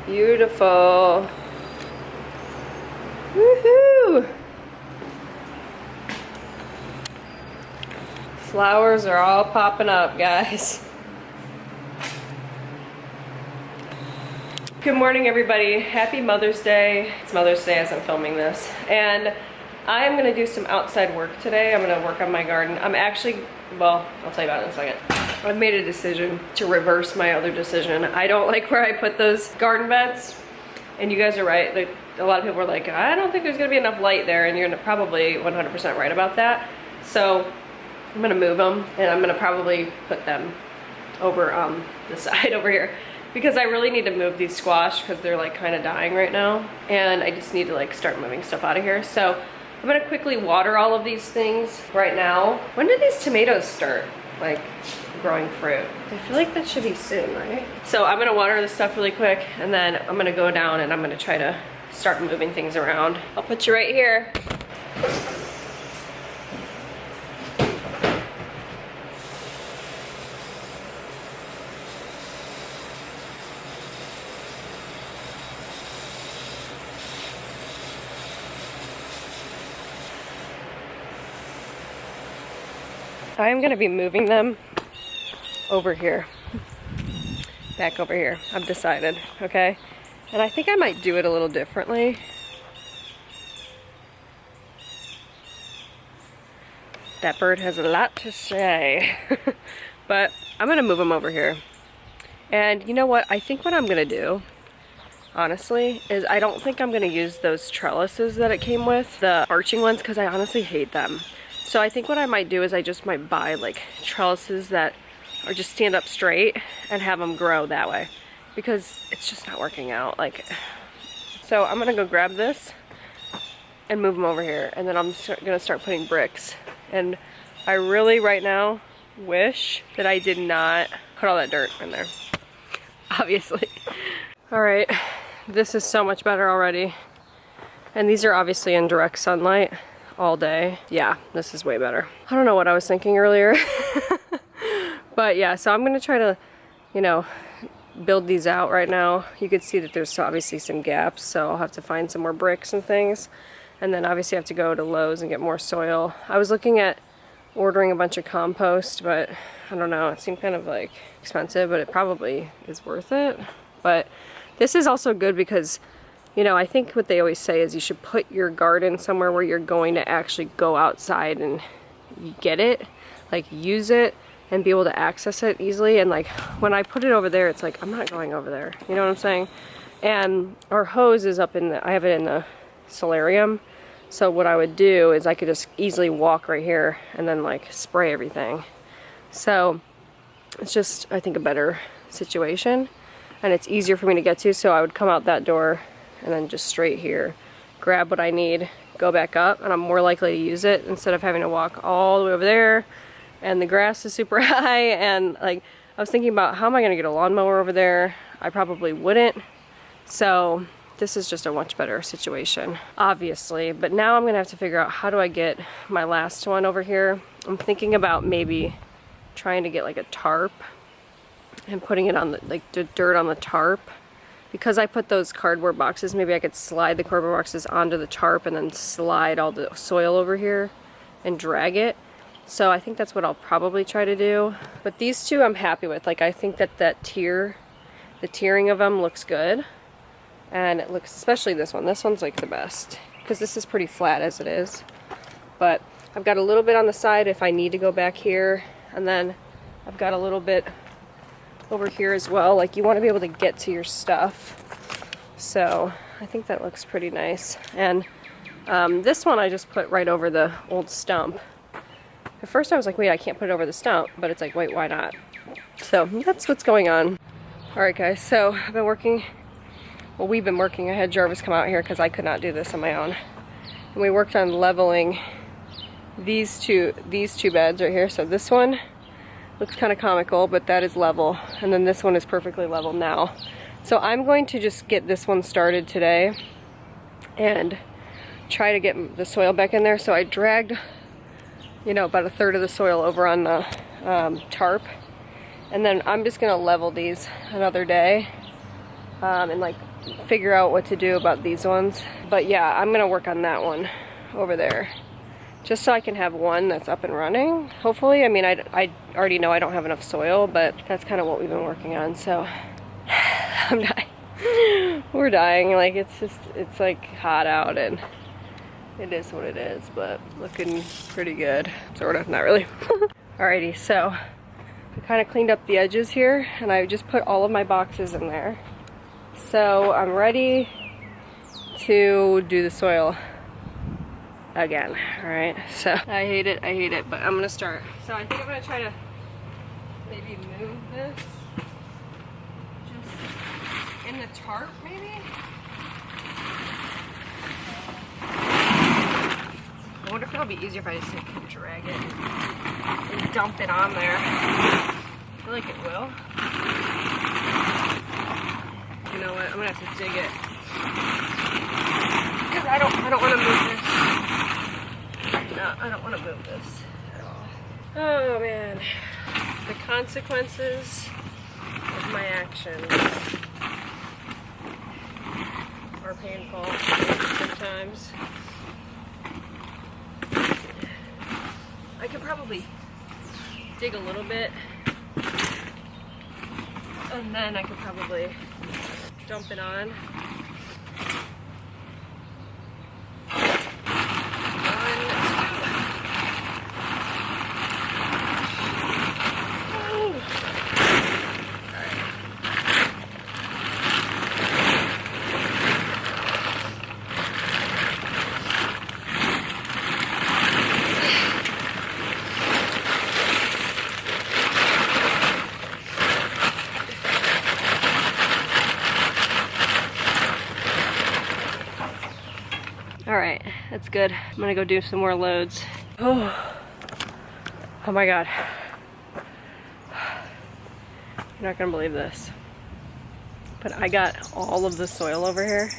Beautiful. Woohoo! Flowers are all popping up, guys. Good morning, everybody. Happy Mother's Day. It's Mother's Day as I'm filming this. And I am gonna do some outside work today. I'm gonna work on my garden. I'm actually, well, I'll tell you about it in a second. I've made a decision to reverse my other decision. I don't like where I put those garden beds. And you guys are right. Like, a lot of people are like, I don't think there's gonna be enough light there. And you're probably 100% right about that. So I'm gonna move them and I'm gonna probably put them over on the side over here. Because I really need to move these squash because they're like kind of dying right now. And I just need to like start moving stuff out of here. So I'm gonna quickly water all of these things right now. When did these tomatoes start like growing fruit? I feel like that should be soon, right? So I'm gonna water this stuff really quick and then I'm gonna go down and I'm gonna try to start moving things around. I'll put you right here. I'm gonna be moving them over here, back over here. I've decided, okay? And I think I might do it a little differently. That bird has a lot to say. But I'm gonna move them over here. And you know what? I think what I'm gonna do, honestly, is I don't think I'm gonna use those trellises that it came with, the arching ones, because I honestly hate them. So I think what I might do is I just might buy like trellises that are just stand up straight and have them grow that way, because it's just not working out. Like, so I'm gonna go grab this and move them over here, and then I'm gonna start putting bricks. And I really right now wish that I did not put all that dirt in there, obviously. All right, this is so much better already. And these are obviously in direct sunlight all day. Yeah, this is way better. I don't know what I was thinking earlier. But yeah, so I'm gonna try to, you know, build these out right now. You could see that there's obviously some gaps, so I'll have to find some more bricks and things. And then obviously I have to go to Lowe's and get more soil. I was looking at ordering a bunch of compost, but I don't know, it seemed kind of like expensive, but it probably is worth it. But this is also good because, you know, I think what they always say is you should put your garden somewhere where you're going to actually go outside and get it, like use it and be able to access it easily. And like when I put it over there, it's like, I'm not going over there. You know what I'm saying? And our hose is up in the, I have it in the solarium. So what I would do is I could just easily walk right here and then like spray everything. So it's just, I think, a better situation and it's easier for me to get to. So I would come out that door and then just straight here, grab what I need, go back up, and I'm more likely to use it instead of having to walk all the way over there, and the grass is super high, and like, I was thinking about how am I gonna get a lawnmower over there? I probably wouldn't, so this is just a much better situation, obviously, but now I'm gonna have to figure out how do I get my last one over here. I'm thinking about maybe trying to get like a tarp and putting it on the, like the dirt on the tarp. Because I put those cardboard boxes, maybe I could slide the cardboard boxes onto the tarp and then slide all the soil over here and drag it. So I think that's what I'll probably try to do. But these two I'm happy with. Like, I think that the tiering of them looks good. And it looks, especially this one's like the best. Because this is pretty flat as it is. But I've got a little bit on the side if I need to go back here. And then I've got a little bit over here as well. Like, you want to be able to get to your stuff, so I think that looks pretty nice. And this one I just put right over the old stump. At first I was like, wait, I can't put it over the stump, but it's like, wait, why not? So that's what's going on. All right, guys, so I've been working, well, we've been working. I had Jarvis come out here because I could not do this on my own, and we worked on leveling these two beds right here. So this one looks kind of comical, but that is level. And then this one is perfectly level now. So I'm going to just get this one started today and try to get the soil back in there. So I dragged, you know, about a third of the soil over on the tarp. And then I'm just gonna level these another day and like figure out what to do about these ones. But yeah, I'm gonna work on that one over there, just so I can have one that's up and running, hopefully. I mean, I already know I don't have enough soil, but that's kind of what we've been working on, so I'm dying. We're dying. Like, it's like hot out, and it is what it is, but looking pretty good. Sort of, not really. Alrighty, so I kind of cleaned up the edges here, and I just put all of my boxes in there. So I'm ready to do the soil again. Alright, so I hate it, but I'm gonna start. So I think I'm gonna try to maybe move this just in the tarp, maybe? I wonder if it'll be easier if I just like, drag it and dump it on there. I feel like it will. You know what? I'm gonna have to dig it because I don't want to move this. No, I don't want to move this at all. Oh man, the consequences of my actions are painful sometimes. I could probably dig a little bit, and then I could probably dump it on. Alright, that's good. I'm gonna go do some more loads. Oh my god. You're not gonna believe this, but I got all of the soil over here,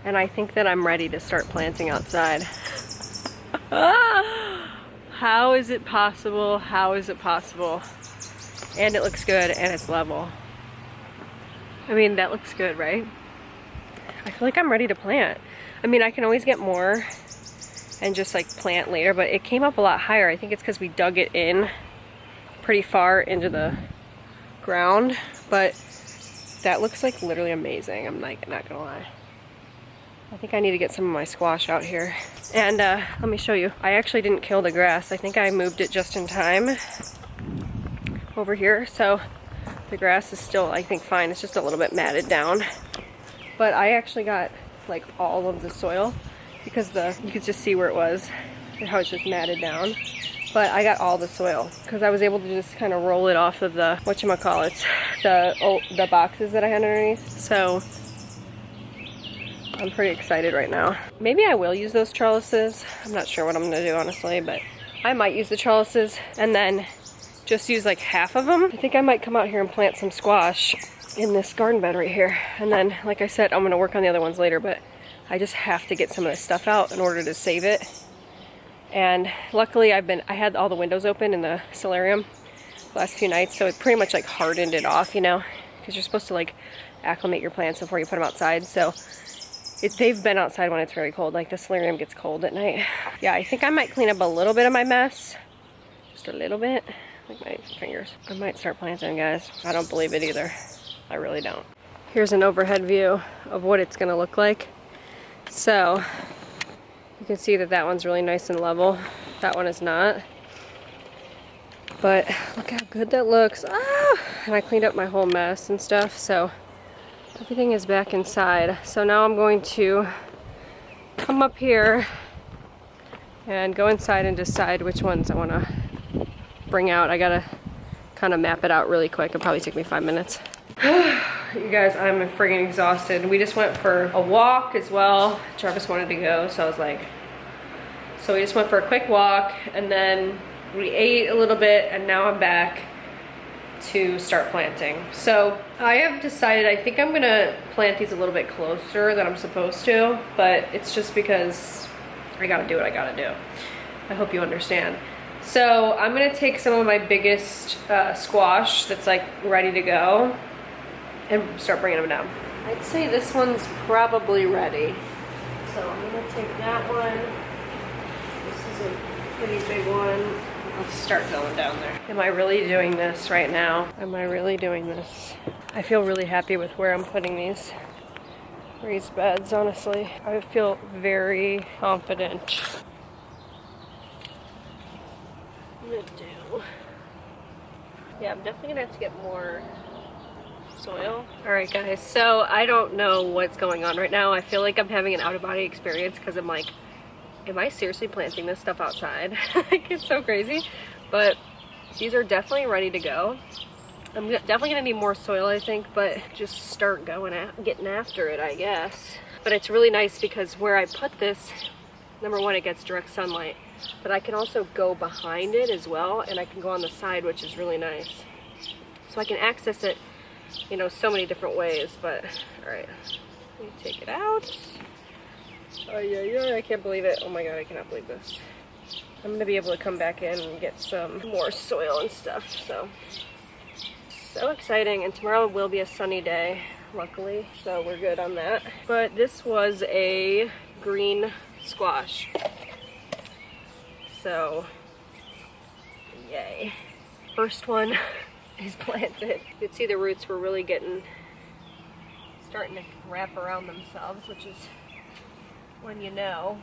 and I think that I'm ready to start planting outside. How is it possible? How is it possible? And it looks good, and it's level. I mean, that looks good, right? I feel like I'm ready to plant. I mean, I can always get more and just like plant later, but it came up a lot higher. I think it's because we dug it in pretty far into the ground, but that looks like literally amazing. I'm like, not gonna lie. I think I need to get some of my squash out here. And let me show you. I actually didn't kill the grass. I think I moved it just in time over here. So the grass is still, I think, fine. It's just a little bit matted down. But I actually got like all of the soil because you could just see where it was and how it's just matted down. But I got all the soil because I was able to just kind of roll it off of the, whatchamacallits, the boxes that I had underneath. So I'm pretty excited right now. Maybe I will use those trellises. I'm not sure what I'm gonna do, honestly, but I might use the trellises and then just use like half of them. I think I might come out here and plant some squash in this garden bed right here. And then, like I said, I'm gonna work on the other ones later, but I just have to get some of this stuff out in order to save it. And luckily I had all the windows open in the solarium the last few nights, so it pretty much like hardened it off, you know, because you're supposed to like acclimate your plants before you put them outside. So they've been outside when it's very cold. Like the solarium gets cold at night. Yeah, I think I might clean up a little bit of my mess. Just a little bit. Like my fingers. I might start planting, guys. I don't believe it either. I really don't. Here's an overhead view of what it's gonna look like. So you can see that that one's really nice and level. That one is not. But look how good that looks. Ah! And I cleaned up my whole mess and stuff, so everything is back inside. So now I'm going to come up here and go inside and decide which ones I want to bring out. I gotta kind of map it out really quick. It'll probably take me 5 minutes. You guys, I'm friggin' exhausted. We just went for a walk as well. Jarvis wanted to go, so I was like, so we just went for a quick walk, and then we ate a little bit, and now I'm back to start planting. So I have decided, I think I'm gonna plant these a little bit closer than I'm supposed to, but it's just because I gotta do what I gotta do. I hope you understand. So I'm gonna take some of my biggest squash that's like ready to go and start bringing them down. I'd say this one's probably ready. So I'm gonna take that one. This is a pretty big one. Let's start going down there. Am I really doing this right now? Am I really doing this? I feel really happy with where I'm putting these raised beds, honestly. I feel very confident. I'm gonna do. Yeah, I'm definitely gonna have to get more soil. Alright guys, so I don't know what's going on right now. I feel like I'm having an out-of-body experience because I'm like, am I seriously planting this stuff outside? Like, it's so crazy. But these are definitely ready to go. I'm definitely gonna need more soil, I think, but just start getting after it, I guess. But it's really nice because where I put this, number one, it gets direct sunlight, but I can also go behind it as well, and I can go on the side, which is really nice. So I can access it, you know, so many different ways. But all right, let me take it out. Oh yeah, I can't believe it. Oh my god, I cannot believe this. I'm gonna be able to come back in and get some more soil and stuff. So exciting. And tomorrow will be a sunny day, luckily, so we're good on that. But this was a green squash, so yay. First one is planted. You can see the roots were really starting to wrap around themselves, which is when you know.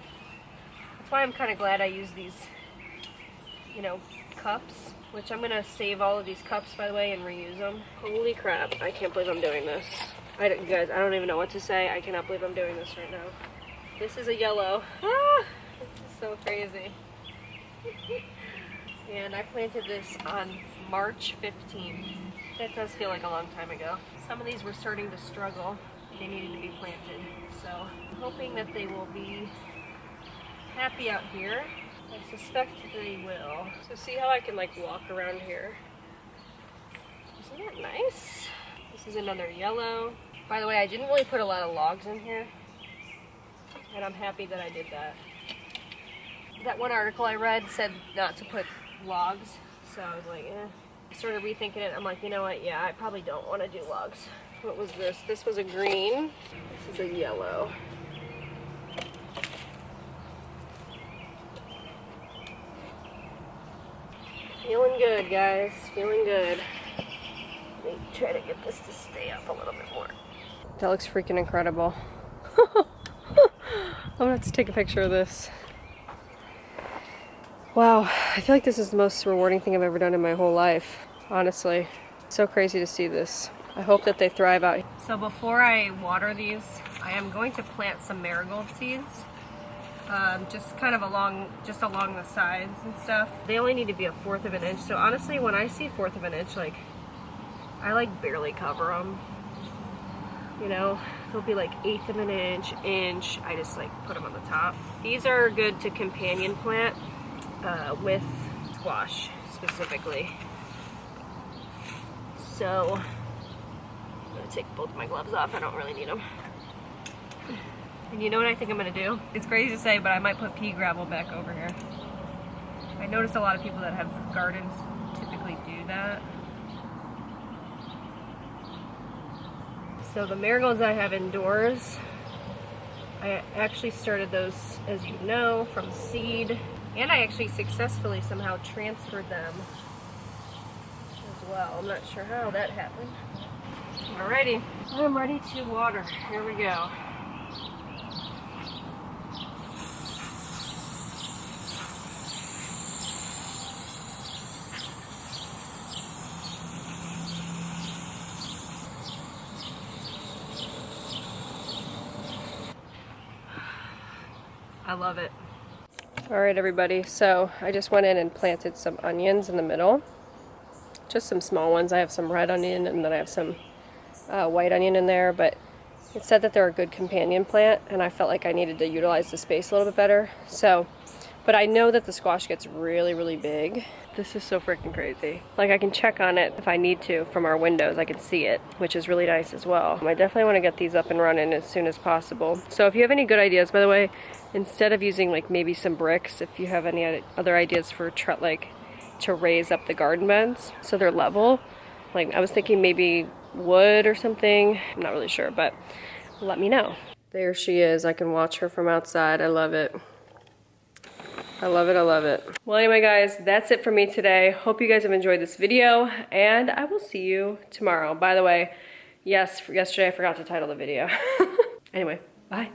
That's why I'm kind of glad I use these, you know, cups, which I'm gonna save all of these cups, by the way, and reuse them. Holy crap, I can't believe I'm doing this. You guys, I don't even know what to say. I cannot believe I'm doing this right now. This is a yellow. Ah, this is so crazy. And I planted this on March 15th. That does feel like a long time ago. Some of these were starting to struggle. They needed to be planted. So I'm hoping that they will be happy out here. I suspect they will. So see how I can like walk around here? Isn't that nice? This is another yellow. By the way, I didn't really put a lot of logs in here, and I'm happy that I did that. That one article I read said not to put logs, so I was like, eh. I started rethinking it. I'm like, you know what? Yeah, I probably don't want to do logs. What was this? This was a green. This is a yellow. Feeling good, guys. Feeling good. Let me try to get this to stay up a little bit more. That looks freaking incredible. I'm gonna have to take a picture of this. Wow, I feel like this is the most rewarding thing I've ever done in my whole life, honestly. It's so crazy to see this. I hope that they thrive out. So before I water these, I am going to plant some marigold seeds. Just kind of along the sides and stuff. They only need to be 1/4 of an inch. So honestly, when I see 1/4 of an inch, like, I like barely cover them. You know, they'll be like 1/8 of an inch. I just like put them on the top. These are good to companion plant with squash specifically. So I'm gonna take both of my gloves off. I don't really need them. And you know what I think I'm gonna do? It's crazy to say, but I might put pea gravel back over here. I notice a lot of people that have gardens typically do that. So the marigolds I have indoors, I actually started those, as you know, from seed, and I actually successfully somehow transferred them as well. I'm not sure how that happened. Alrighty, I'm ready to water. Here we go. I love it. All right, everybody, so I just went in and planted some onions in the middle. Just some small ones. I have some red onion and then I have some white onion in there, but it said that they're a good companion plant and I felt like I needed to utilize the space a little bit better. So, but I know that the squash gets really, really big. This is so freaking crazy. Like, I can check on it if I need to from our windows. I can see it, which is really nice as well. I definitely want to get these up and running as soon as possible. So if you have any good ideas, by the way, instead of using like maybe some bricks, if you have any other ideas for like to raise up the garden beds so they're level, like I was thinking maybe wood or something. I'm not really sure, but let me know. There she is. I can watch her from outside. I love it. I love it, I love it. Well, anyway, guys, that's it for me today. Hope you guys have enjoyed this video, and I will see you tomorrow. By the way, yes, yesterday I forgot to title the video. Anyway, bye.